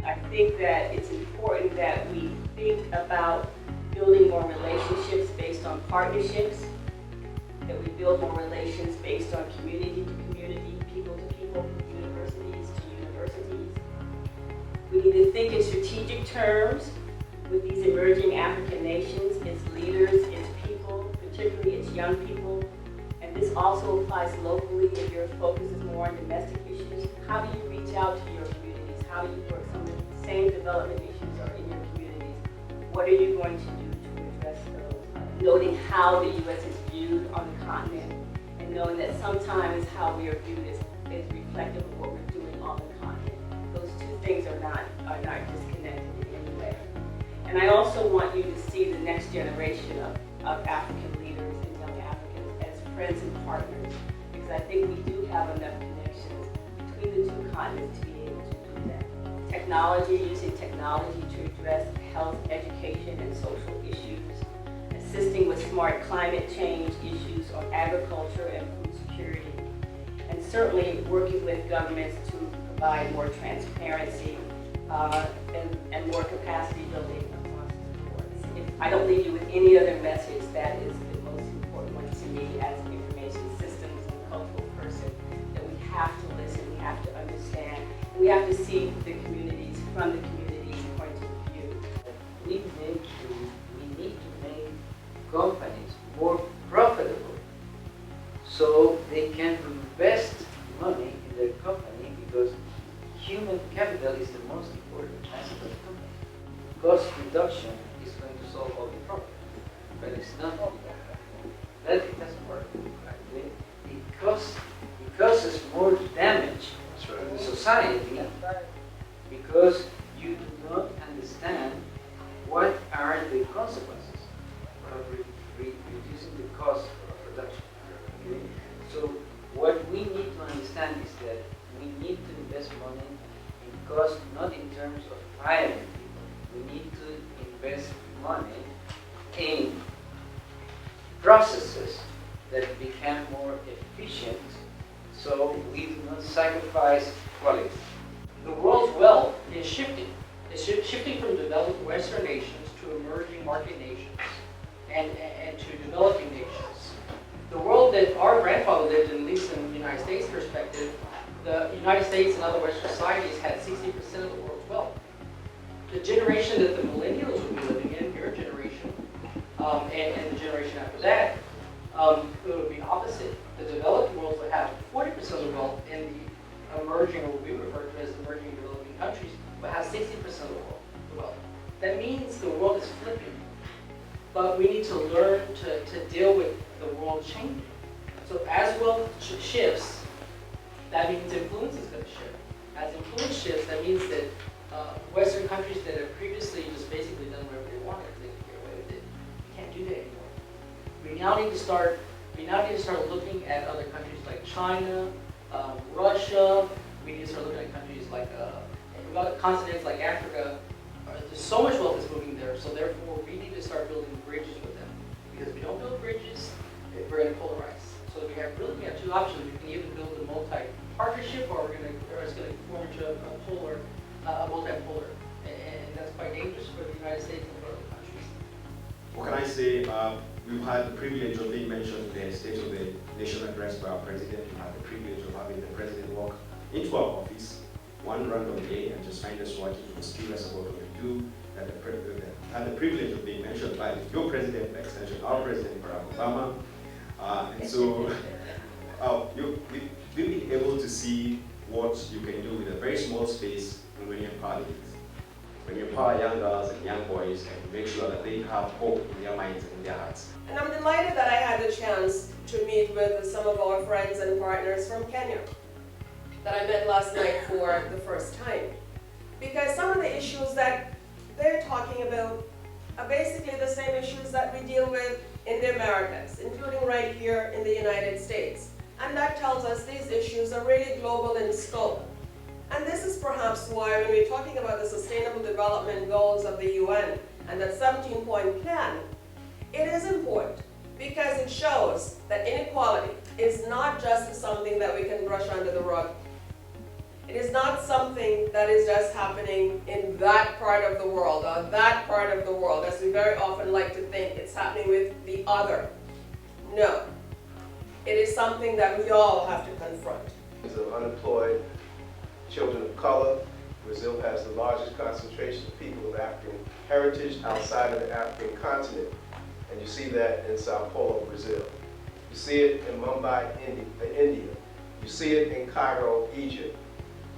I think that it's important that we think about building more relationships based on partnerships, that we build more relations based on community to community, people to people, universities to universities. We need to think in strategic terms with these emerging African nations, its leaders, its people, particularly its young people. And this also applies locally if your focus is more on domestic issues. How do you reach out to your communities? How do you work? Some of the same development issues are in your communities. What are you going to do to address those? Noting how the U.S. is viewed on the continent, and knowing that sometimes how we are viewed is reflective of what we're doing on the continent. Those two things are not disconnected in any way. And I also want you to see the next generation of African leaders and young Africans as friends and partners, because I think we do have enough connections between the two continents to be able to do that. Technology, using technology to address health, education, and social issues, assisting with smart climate change issues on agriculture and food security, and certainly working with governments to provide more transparency and more capacity building across the board. I don't leave you with any other message. That is the most important one to me as an information systems and cultural person, that we have to listen, we have to understand, and we have to see the communities from the communities' point of view. We need to make companies more profitable so they can invest money in their company, because human capital is the most important asset of the company. Cost reduction is going to solve all the problems, but it's not all the problem. That it doesn't work. It causes more damage to the society because you do not understand what are the consequences of reducing the cost of production. Okay? So what we need to understand is that we need to invest money in cost, not in terms of firing people. We need to invest money in processes that become more efficient, so we do not sacrifice quality. The world's wealth is shifting. It's shifting from developed Western nations to emerging market nations and to developing nations. The world that our grandfather lived in, at least in the United States perspective, the United States and other Western societies had 60% of the world's wealth. The generation that the millennials will be living in, your generation, and the generation after that, it would be opposite. The developed world would have 40% of the wealth, and the emerging, or what we refer to as emerging developing countries, would have 60% of the wealth. That means the world is flipping. But we need to learn to deal with the world changing. So as wealth shifts, that means influence is going to shift. As influence shifts, that means that Western countries that have previously just basically done whatever they wanted, they can get away with it. We can't do that anymore. We now need to start looking at other countries like China, Russia. We need to start looking at countries like continents like Africa. There's so much wealth is moving there, so therefore we need to start building bridges with them. Because if we don't build bridges, we're going to polarize. So we have two options. We can either build a multi-partnership, or it's going to form into a multipolar, and that's quite dangerous for the United States and for other countries. What can I say? We've had the privilege of being mentioned in the State of the Nation address by our president. We had the privilege of having the president walk into our office one random day and just find us working. He was curious about what we do. Had the privilege of being mentioned by your president, by extension, our president, Barack Obama. And so we've been able to see what you can do with a very small space when you empower youth. When you empower young girls and young boys, and make sure that they have hope in their minds and in their hearts. And I'm delighted that I had the chance to meet with some of our friends and partners from Kenya that I met last night for the first time. Because some of the issues that they're talking about are basically the same issues that we deal with in the Americas, including right here in the United States. And that tells us these issues are really global in scope. And this is perhaps why when we're talking about the Sustainable Development Goals of the UN and that 17-point plan, it is important because it shows that inequality is not just something that we can brush under the rug. It is not something that is just happening in that part of the world or that part of the world, as we very often like to think it's happening with the other. No. It is something that we all have to confront. Of unemployed children of color. Brazil has the largest concentration of people of African heritage outside of the African continent. And you see that in Sao Paulo, Brazil. You see it in Mumbai, India. You see it in Cairo, Egypt.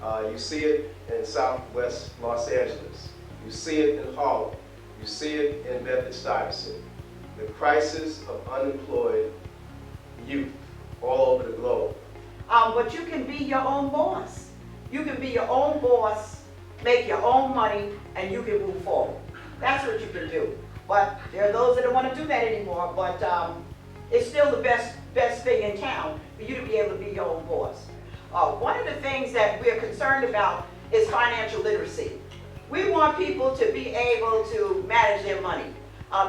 You see it in southwest Los Angeles. You see it in Harlem. You see it in Bedford-Stuyvesant. The crisis of unemployed youth all over the globe. But you can be your own boss. You can be your own boss, make your own money, and you can move forward. That's what you can do. But there are those that don't want to do that anymore, but it's still the best thing in town for you to be able to be your own boss. One of the things that we're concerned about is financial literacy. We want people to be able to manage their money.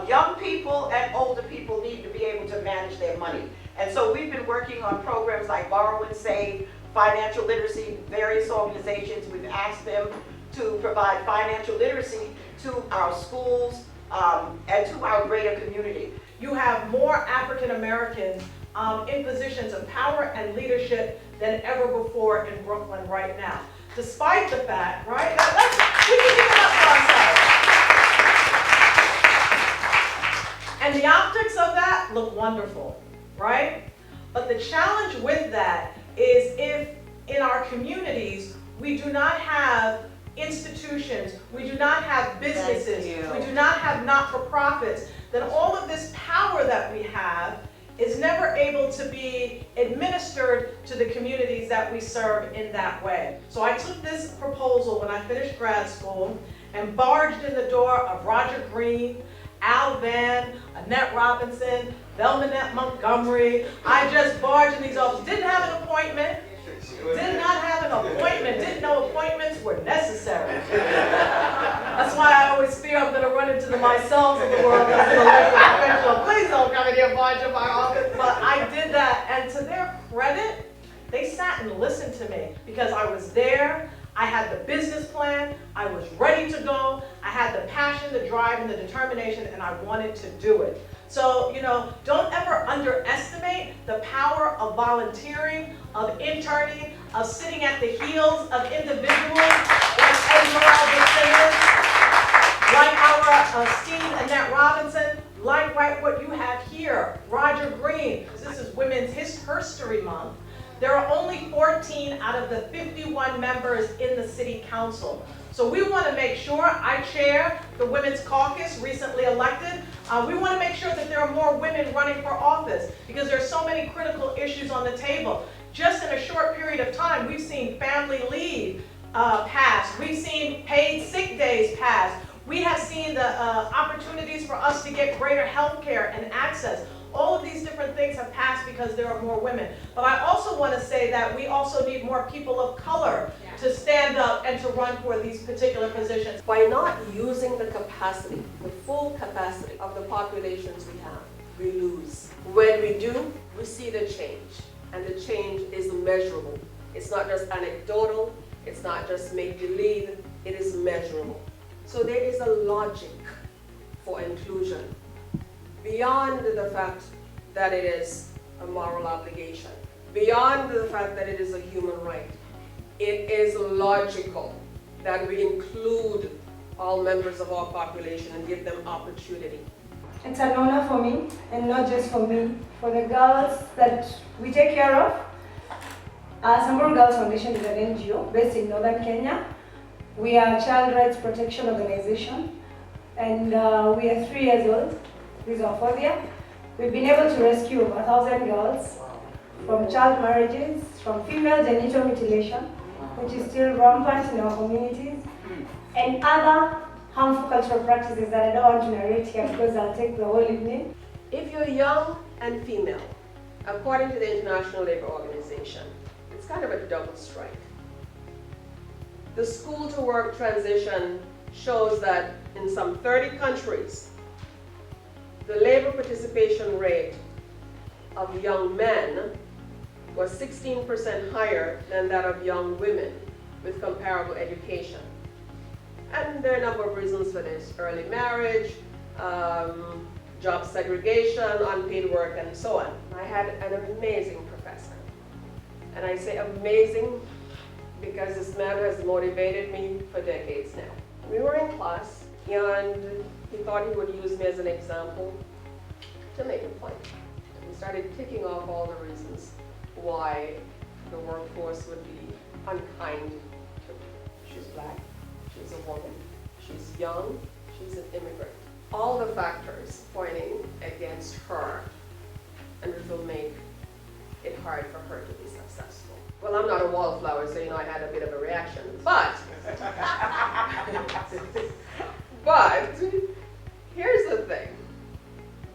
Young people and older people need to be able to manage their money. And so we've been working on programs like Borrow and Save, financial literacy, various organizations. We've asked them to provide financial literacy to our schools and to our greater community. You have more African Americans in positions of power and leadership than ever before in Brooklyn right now. Despite the fact, right? We can give it up for ourselves. And the optics of that look wonderful, right? But the challenge with that is if in our communities we do not have institutions, we do not have businesses, we do not have not-for-profits, then all of this power that we have is never able to be administered to the communities that we serve in that way. So I took this proposal when I finished grad school and barged in the door of Roger Green, Al Van, Annette Robinson, Belmanette Montgomery. I just barged in these offices, didn't have an appointment, did not have an appointment, didn't know appointments were necessary. That's why I always fear I'm going to run into the myself of the world as an elected official. Please don't come in here and barge in my office. But I did that, and to their credit, they sat and listened to me because I was there. I had the business plan, I was ready to go, I had the passion, the drive, and the determination, and I wanted to do it. So, don't ever underestimate the power of volunteering, of interning, of sitting at the heels of individuals like Esmeralda Simmons, like our esteemed Annette Robinson, like what you have here, Roger Green. This is Women's History Month. There are only 14 out of the 51 members in the city council. So we want to make sure, I chair the Women's Caucus, recently elected. We want to make sure that there are more women running for office because there are so many critical issues on the table. Just in a short period of time, we've seen family leave pass. We've seen paid sick days pass. We have seen the opportunities for us to get greater health care and access. All of these different things have passed because there are more women. But I also want to say that we also need more people of color to stand up and to run for these particular positions. By not using the capacity, the full capacity of the populations we have, we lose. When we do, we see the change. And the change is measurable. It's not just anecdotal, it's not just make-believe, it is measurable. So there is a logic for inclusion. Beyond the fact that it is a moral obligation, beyond the fact that it is a human right, it is logical that we include all members of our population and give them opportunity. It's an honor for me, and not just for me, for the girls that we take care of. Samburu Girls Foundation is an NGO based in Northern Kenya. We are a child rights protection organization, and we are 3 years old. This is our 4th year. We've been able to rescue over 1,000 girls from child marriages, from female genital mutilation, which is still rampant in our communities, and other harmful cultural practices that I don't want to narrate here because I'll take the whole evening. If you're young and female, according to the International Labour Organization, it's kind of a double strike. The school-to-work transition shows that in some 30 countries, the labor participation rate of young men was 16% higher than that of young women. with comparable education. And there are a number of reasons for this: early marriage, job segregation, unpaid work, and so on. I had an amazing professor. And I say amazing because this man has motivated me for decades now. We were in class, and he thought he would use me as an example to make a point. And we started ticking off all the reasons why the workforce would be unkind to me. She's black, she's a woman, she's young, she's an immigrant. All the factors pointing against her, and it will make it hard for her to be successful. Well, I'm not a wallflower, so I had a bit of a reaction, but here's the thing.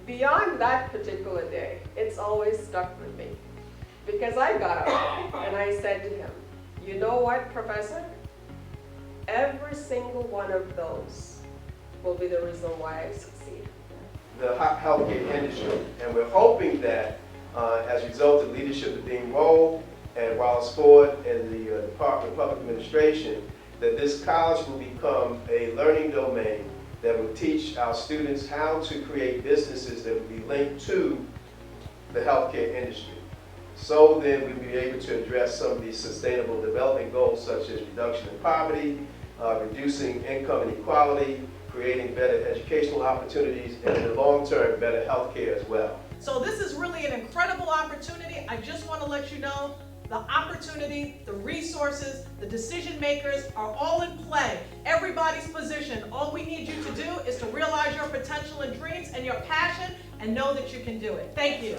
Beyond that particular day, it's always stuck with me. Because I got up and I said to him, you know what, Professor? Every single one of those will be the reason why I succeed. The healthcare industry, and we're hoping that as a result of leadership of Dean Roll and Wallace Ford and the Department of Public Administration, that this college will become a learning domain that will teach our students how to create businesses that will be linked to the healthcare industry. So then we'll be able to address some of these sustainable development goals, such as reduction in poverty, reducing income inequality, creating better educational opportunities, and in the long term, better healthcare as well. So this is really an incredible opportunity. I just want to let you know the opportunity, the resources, the decision makers are all in play. Everybody's positioned. All we need you to do is to realize your potential and dreams and your passion and know that you can do it. Thank you.